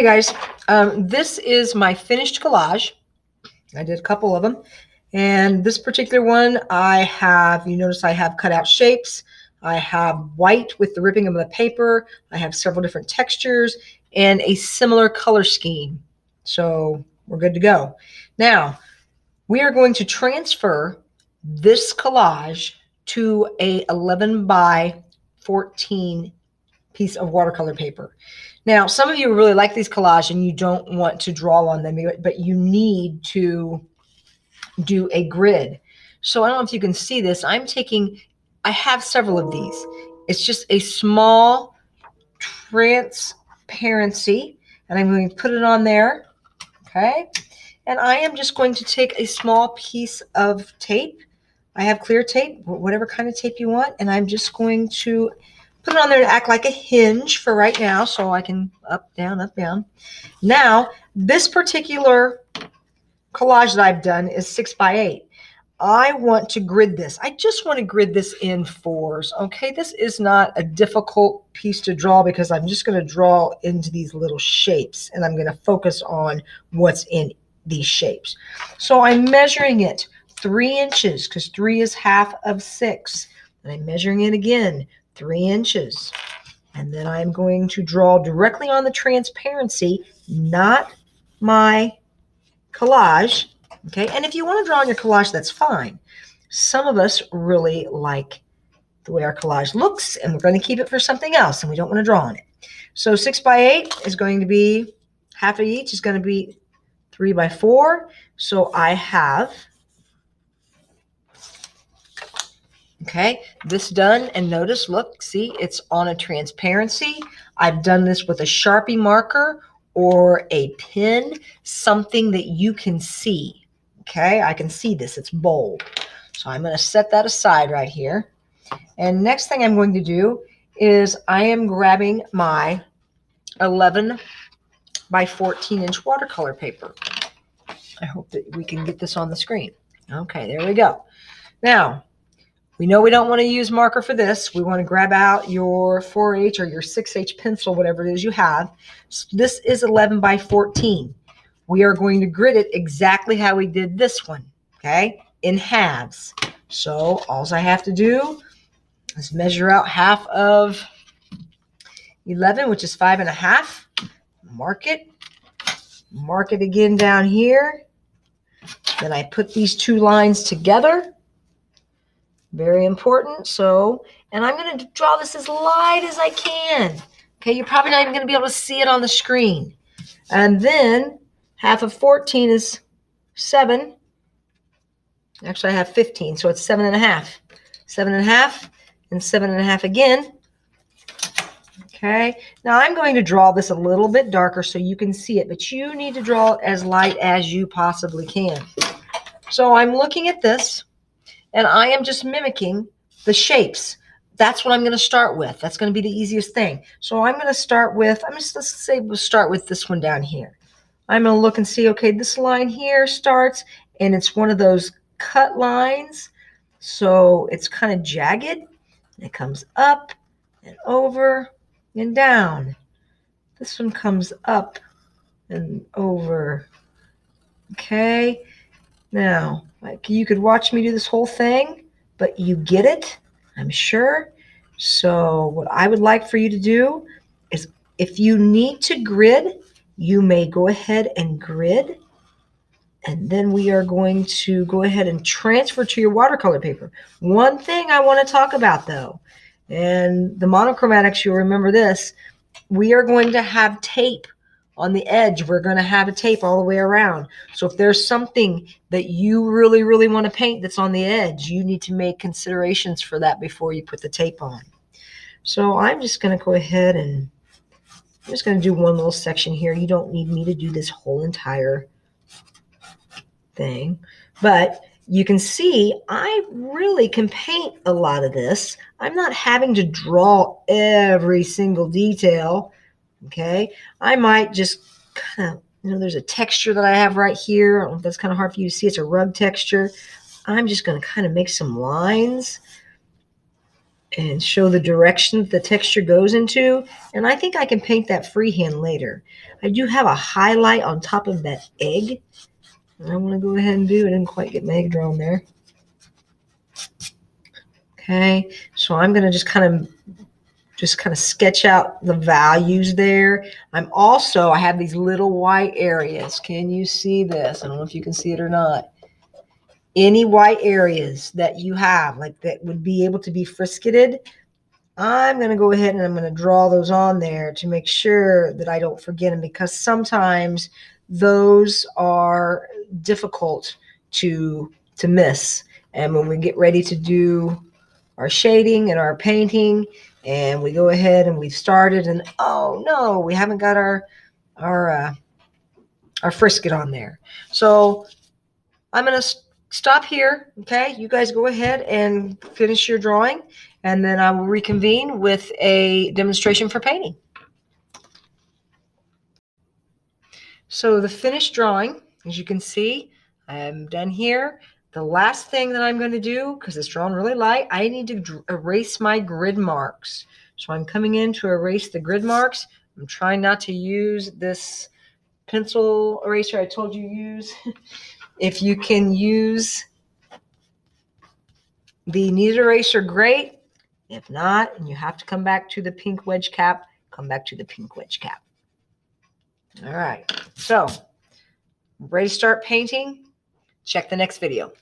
Hey guys, this is my finished collage. I did a couple of them, and this particular one you notice I have cut out shapes. I have white with the ripping of the paper. I have several different textures and a similar color scheme. So we're good to go. Now, we are going to transfer this collage to a 11 by 14 piece of watercolor paper. Now, some of you really like these collages and you don't want to draw on them, but you need to do a grid. So I don't know if you can see this. I have several of these. It's just a small transparency, and I'm going to put it on there. Okay. And I am just going to take a small piece of tape. I have clear tape, whatever kind of tape you want, and I'm just going to put it on there to act like a hinge for right now, so I can up, down, up, down. Now, this particular collage that I've done is 6 by 8. I want to grid this. I just want to grid this in 4s. Okay, this is not a difficult piece to draw because I'm just going to draw into these little shapes, and I'm going to focus on what's in these shapes. So I'm measuring it 3 inches because 3 is half of 6. And I'm measuring it again, 3 inches. And then I'm going to draw directly on the transparency, not my collage. Okay, and if you want to draw on your collage, that's fine. Some of us really like the way our collage looks, and we're going to keep it for something else, and we don't want to draw on it. So 6 by 8 is going to be, half of each is going to be 3 by 4. So I have, okay, this done, and notice, look, see, it's on a transparency. I've done this with a Sharpie marker or a pen, something that you can see. Okay, I can see this, it's bold. So I'm going to set that aside right here. And next thing I'm going to do is I am grabbing my 11 by 14 inch watercolor paper. I hope that we can get this on the screen. Okay, there we go. Now, we know we don't want to use marker for this. We want to grab out your 4H or your 6H pencil, whatever it is you have. So this is 11 by 14. We are going to grid it exactly how we did this one, okay, in halves. So all I have to do is measure out half of 11, which is 5.5. Mark it again down here. Then I put these two lines together. Very important. So, and I'm going to draw this as light as I can. Okay, you're probably not even going to be able to see it on the screen. And then half of 14 is 7. Actually, I have 15, so it's 7.5. 7.5 and 7.5 again. Okay, now I'm going to draw this a little bit darker so you can see it, but you need to draw it as light as you possibly can. So I'm looking at this, and I am just mimicking the shapes. That's what I'm going to start with. That's going to be the easiest thing. So I'm going to start with, let's say we'll start with this one down here. I'm going to look and see, okay, this line here starts, and it's one of those cut lines. So it's kind of jagged. And it comes up and over and down. This one comes up and over. Okay. Now, like, you could watch me do this whole thing, but you get it, I'm sure. So what I would like for you to do is, if you need to grid, you may go ahead and grid. And then we are going to go ahead and transfer to your watercolor paper. One thing I want to talk about, though, and the monochromatics, you'll remember this, we are going to have tape on the edge. We're going to have a tape all the way around. So if there's something that you really, really want to paint that's on the edge, you need to make considerations for that before you put the tape on. So I'm just going to go ahead and I'm just going to do one little section here. You don't need me to do this whole entire thing, but you can see I really can paint a lot of this. I'm not having to draw every single detail. Okay, I might just kind of, there's a texture that I have right here. I don't know if that's kind of hard for you to see. It's a rug texture. I'm just going to kind of make some lines. and show the direction the texture goes into. And I think I can paint that freehand later. I do have a highlight on top of that egg. And I'm going to go ahead and do it. I didn't quite get my egg drawn there. Okay, so I'm going to just kind of sketch out the values there. I have these little white areas. Can you see this? I don't know if you can see it or not. Any white areas that you have, like that would be able to be frisketed, I'm going to go ahead and I'm going to draw those on there to make sure that I don't forget them, because sometimes those are difficult to miss. And when we get ready to do our shading and our painting, and we go ahead and we've started, and oh no, we haven't got our frisket on there. So I'm going to stop here. Okay, you guys go ahead and finish your drawing, and then I will reconvene with a demonstration for painting. So the finished drawing, as you can see, I'm done here. The last thing that I'm going to do, because it's drawn really light, I need to erase my grid marks. So I'm coming in to erase the grid marks. I'm trying not to use this pencil eraser I told you to use. If you can use the kneaded eraser, great. If not, and you have to come back to the pink wedge cap, come back to the pink wedge cap. All right, so ready to start painting? Check the next video.